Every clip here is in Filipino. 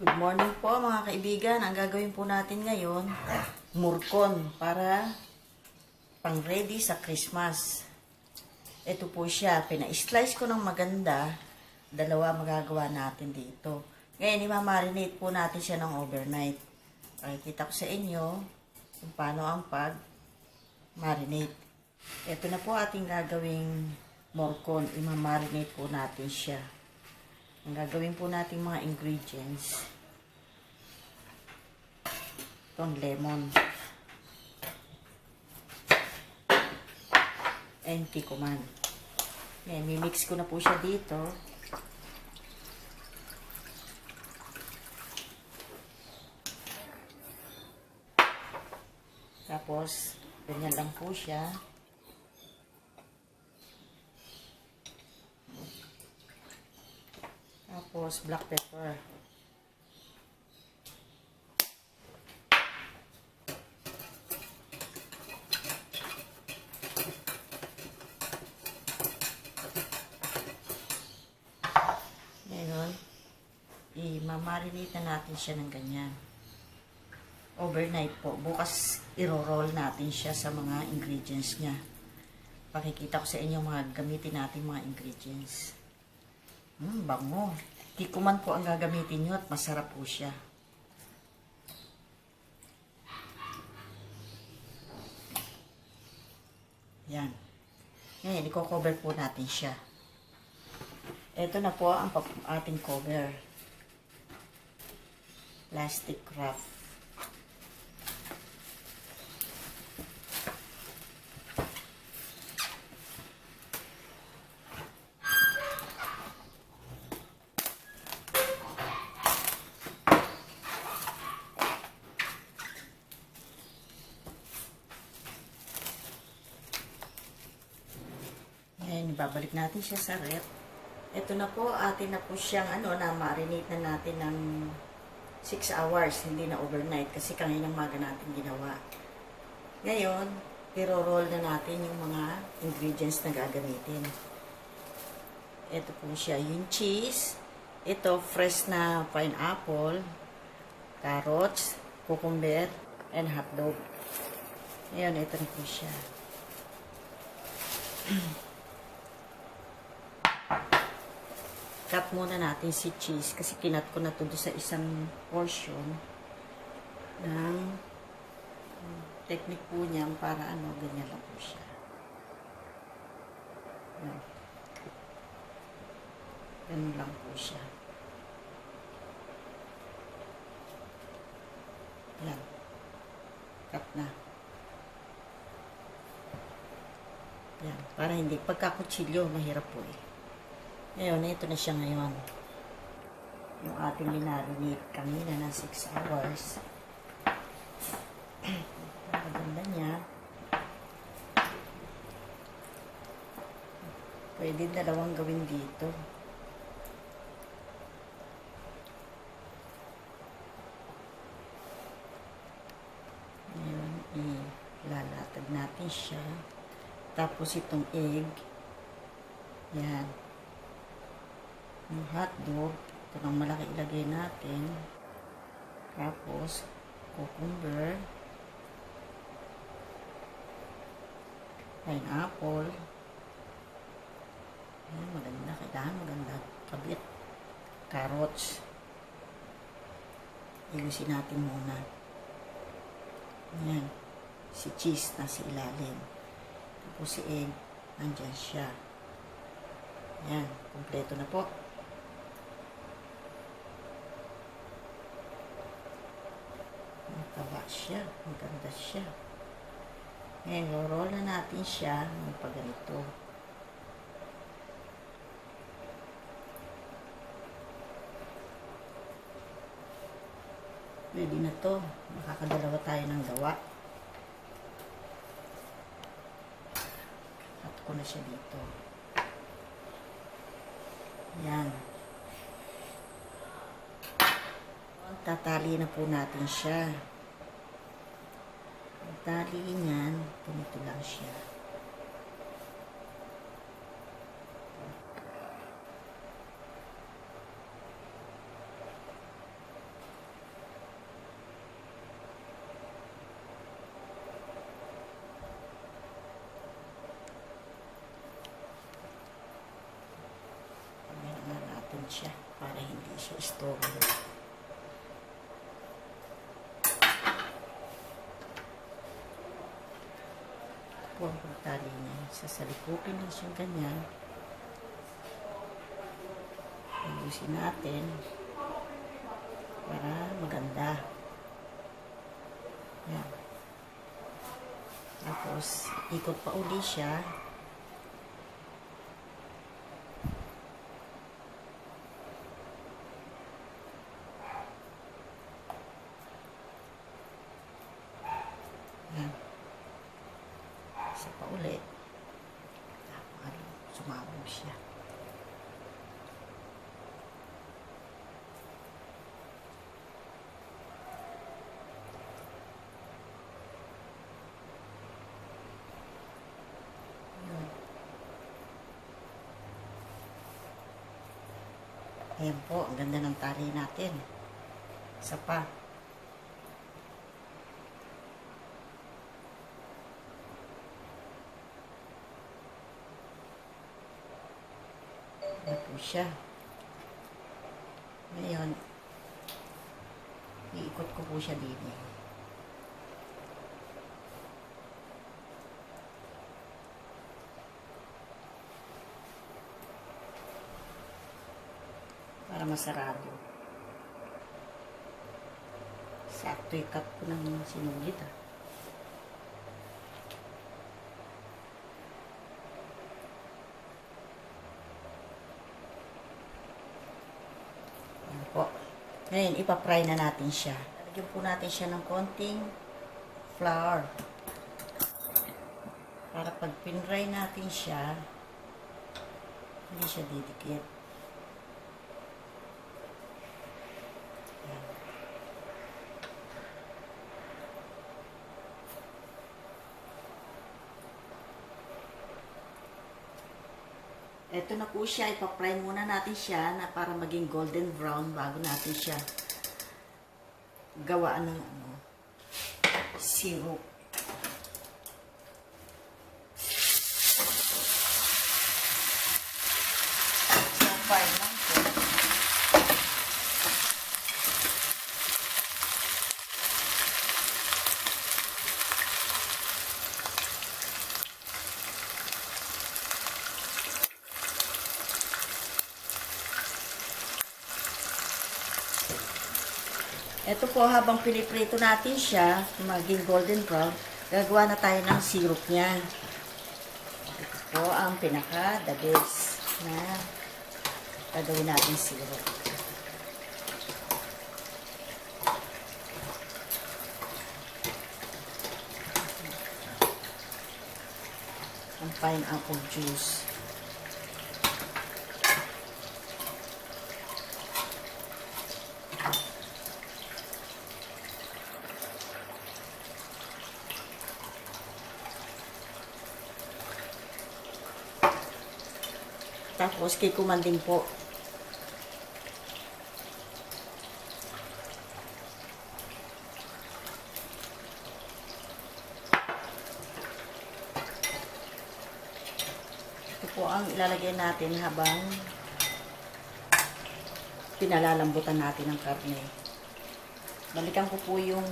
Good morning po mga kaibigan. Ang gagawin po natin ngayon, murkon para pang ready sa Christmas. Ito po siya. Pina-slice ko ng maganda. Dalawa magagawa natin dito. Ngayon, imamarinate po natin siya ng overnight. Pakikita ko sa inyo kung paano ang pag-marinate. Ito na po ating gagawing murkon. Imamarinate po natin siya. Ang gagawin po natin mga ingredients. Itong lemon. And kikuman. Ngayon, mimix ko na po siya dito. Tapos, ganyan lang po siya. Tapos, black pepper. Ngayon, i-marinate na natin siya ng ganyan. Overnight po. Bukas, iro-roll natin siya sa mga ingredients niya. Pakikita ko sa inyo mga gamitin natin mga ingredients. Bango. Kikuman po ang gagamitin nyo at masarap po siya. Yan. Ngayon, i-cover po natin siya. Ito na po ang ating cover. Plastic wrap. Ngayon, babalik natin siya sa rep. Ito na po, atin na po siyang na-marinate na natin ng 6 hours, hindi na overnight kasi kaninang maga natin ginawa. Ngayon, i-roll na natin yung mga ingredients na gagamitin. Ito po siya, yung cheese. Ito, fresh na pineapple, carrots, cucumber, and hotdog. Ngayon, ito na po siya. Cut muna natin si cheese kasi kinat ko na to sa isang portion ng technique po niya para ganyan lang po siya. Ganyan lang po siya. Yan. Cut na. Yan. Para hindi pagkakutsilyo, mahirap po eh. Ngayon, ito na siya ngayon. Yung ating minarinate kanina na 6 hours. Maganda niya. Pwede dalawang gawin dito. Ngayon, ilalatag natin siya. Tapos itong egg. Yan. Yung hotdog, ito ng malaki ilagay natin. Tapos, cucumber, pineapple. Ayan, maganda. Kailangan maganda. Kabit. Carrots. Ilusin natin muna. Ayan. Si cheese na si ilalim. Tapos si egg, nandyan siya. Ayan. Kompleto na po. Mataba siya. Maganda siya. Ngayon, roll na natin siya ng pagganito. Pwede na to. Makakadalawa tayo ng gawa. Cut ko na siya dito. Yan. Tatali na po natin siya. Ang tali niyan, ganito lang siya. siya istorbo. Po ang pagtali niya. Sasalikukin lang siya ganyan. Ayusin natin para maganda. Yan. Tapos, ikot pa uli siya. Yan. Isa pa uli. Sumabaw siya. Ayan po, ang ganda ng tali natin. Isa pa. Ayan po siya. Ngayon, iikot ko po siya dito. Para masarado. Sakto i-cut ko ng sinugit ah. Ayan po. Ngayon, ipapry na natin siya. Lagyan po natin siya ng konting flour. Para pag pinry natin siya, hindi siya didikit. Ito na po siya. Ipapry muna natin siya na para maging golden brown bago natin siya gawaan ng syrup. So, fry lang po. Ito po, habang piniprito natin siya, maging golden brown, gagawa na tayo ng syrup niya. Ito po ang pinaka-the best na gagawin natin syrup. Ang pineapple juice. Tapos, kikumanding po. Ito po ang ilalagay natin habang pinalalambutan natin ang karne. Balikan ko po yung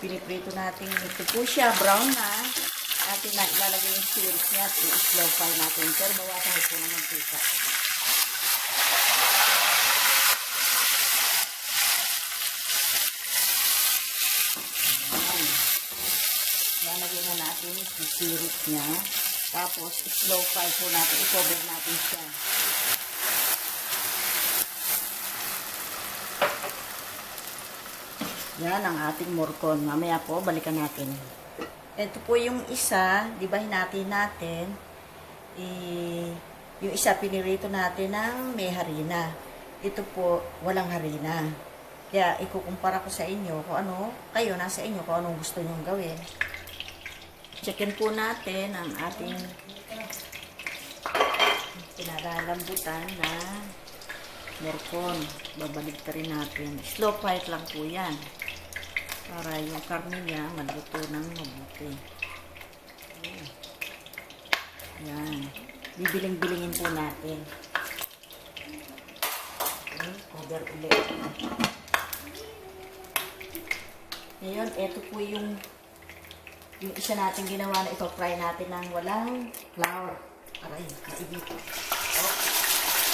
piniprito natin. Ito po siya, brown na. Atin na ilalagay yung syrup niya at i-slow fry natin. Pero bawasan ito ng mantika. Ilalagay na natin yung syrup niya. Tapos, slow fry po natin. I-cover natin siya. Yan ang ating morcon. Mamaya po, balikan natin. Ito po yung isa, di ba hinatin natin, yung isa pinirito natin ng may harina. Ito po, walang harina. Kaya, ikukumpara ko sa inyo kung ano, kayo, nasa inyo, kung anong gusto nyong gawin. Checkin po natin ang ating pinalalambutan na morcon. Babalik ka rin natin. Slow fry lang po yan. Para yung karne niya maluto ng mabuti. Yan. Bibiling-bilingin po natin. powder ulit. Ngayon, ito po yung isa natin ginawa na ito. Fry natin ng walang flour. Aray, kaibig. Oh,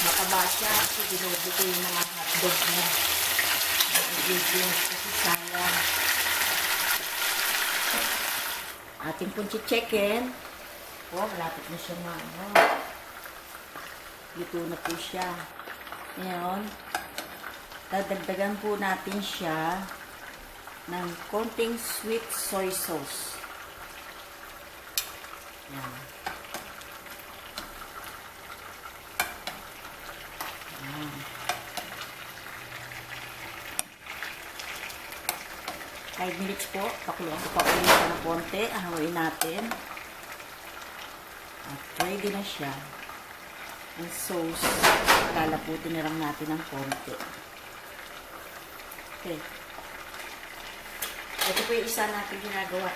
makaba siya. Kasi ginubo ko yung mga hotdog niya. Kasi sayang. Ating pong checkin. Oh, malapit na siya Luto na po siya. Ngayon, dadagdagan po natin siya ng konting sweet soy sauce. Yan. Yan. 5 minutes po. Pakuluan ko pa ulit siya ng konti. Haluin natin. At ready na siya. Ang sauce, lalaputin na lang natin ng konti. Okay. Ito po yung isa natin ginagawa.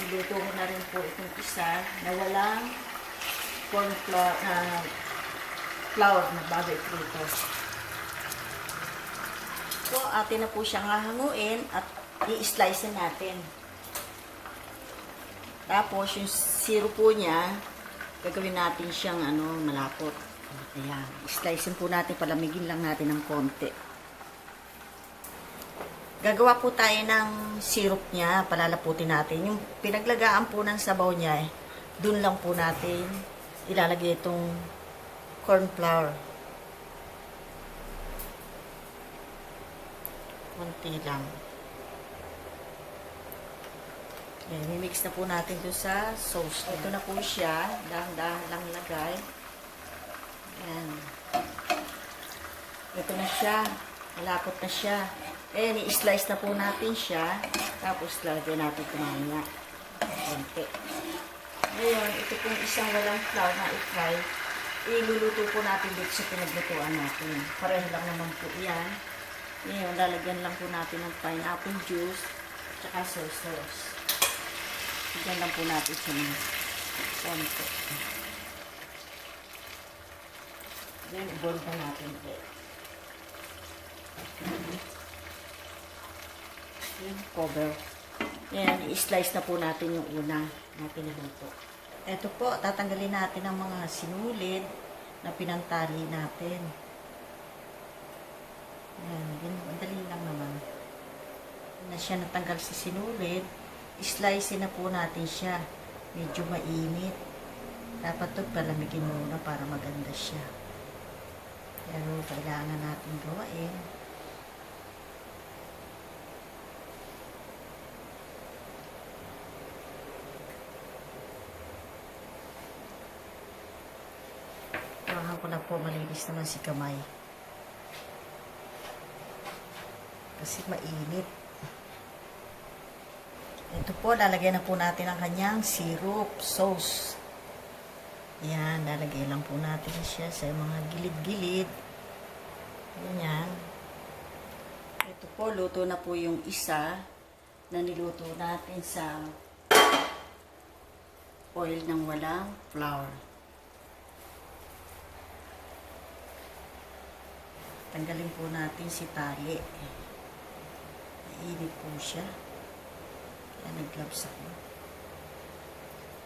Niluto ko na rin po itong isa na walang corn flour na bago ito. So, atin na po siyang hahanguin at i-slice natin. Tapos, yung syrup po niya, gagawin natin siyang malapot. Ayan. I-slice po natin, palamigin lang natin ng konti. Gagawa po tayo ng syrup niya, palalaputin natin. Yung pinaglagaan po ng sabaw niya, dun lang po natin ilalagay itong corn flour. Konti lang. Ayan, mimix na po natin doon sa sauce. Ito na po siya. Dahan-dahan lang lagay. Ayan. Ito na siya. Malapot na siya. Ayan, i-slice na po natin siya. Tapos lagyan natin kumanya. Konti. Ngayon, ito pong isang walang flour na i-fry. Iluluto po natin dito sa pinaglutuan natin. Pareho lang naman po yan. Ngayon, lalagyan lang po natin ng pineapple juice at soy sauce. Diyan lang po natin siya ng konti. Then, i-boil na natin ito. Then, cover. Yan, i-slice na po natin yung una na pinaluto. Ito po, tatanggalin natin ang mga sinulid na pinantali natin. Yan, madali lang naman. Na siya natanggal sa sinulid, slice na po natin siya. Medyo mainit. Dapat ito palamigin muna para maganda siya. Pero kailangan natin gawain. Gawahan ko na po, malinis naman si kamay. Kasi mainit. Ito po, lalagyan na po natin ang kanyang syrup, sauce. Yan, lalagay lang po natin siya sa mga gilid-gilid. Ganyan. Ito po, luto na po yung isa na niluto natin sa oil ng walang flour. Tanggalin po natin si tali. Mainit po siya. Kaya nag-gloves ako.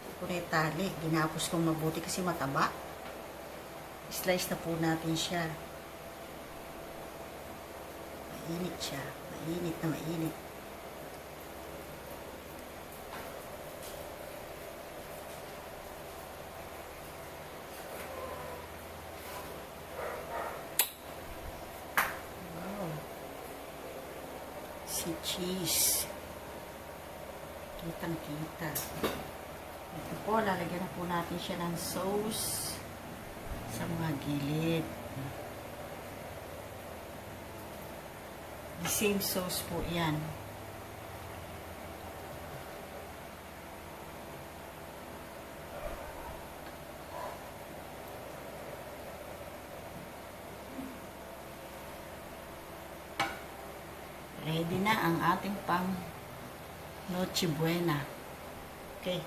Ito po na yung tali. Ginapos kong mabuti kasi mataba. Slice na po natin siya. Mainit siya. Mainit na mainit. Wow. Si cheese. Kitang-kita. Ito po, lalagyan na po natin siya ng sauce sa mga gilid. The same sauce po yan. Ready na ang ating pang Noche Buena. Okay.